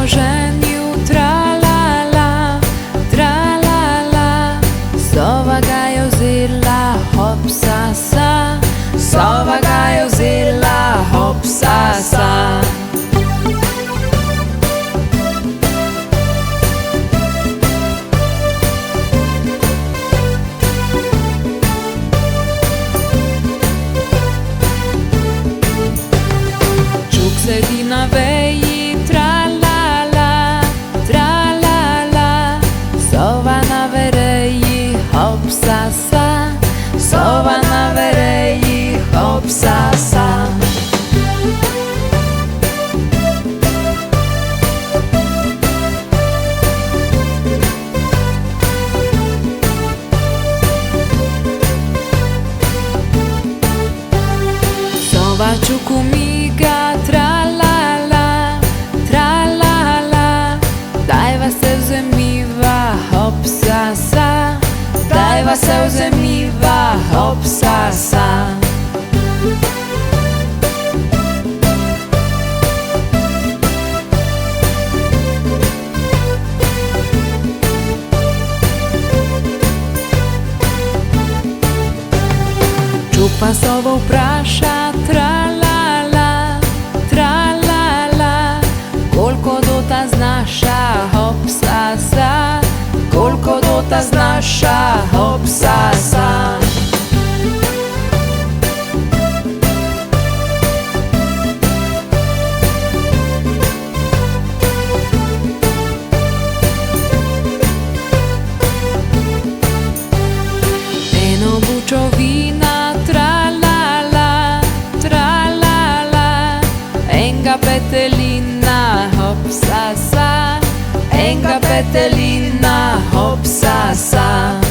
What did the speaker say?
oženil, tra-la-la, tra-la-la. Sova ga je vzela, hop sa sa, sova ga je vzela, hop sa sa. Čuk sedi na veji, tra-la-la, tra-la-la. Sova na vereji, hop sa sa, sova na vereji, hop sa sa. Sova čuku miga, tra-la-la, tra-la-la. Dajva se vzemiva, hop sa sa, dajva se vzemiva, hop sa sa. Čuk pa sovo vpraša, tra-la-la, tra-la-la. Koliko dota znaša, hop sa sa, koliko dota znaša, hop sa sa. Eno bučo vina, tra-la-la, tra-la-la. Enga petelina, hop sa sa, enga petelina, hop sa sa.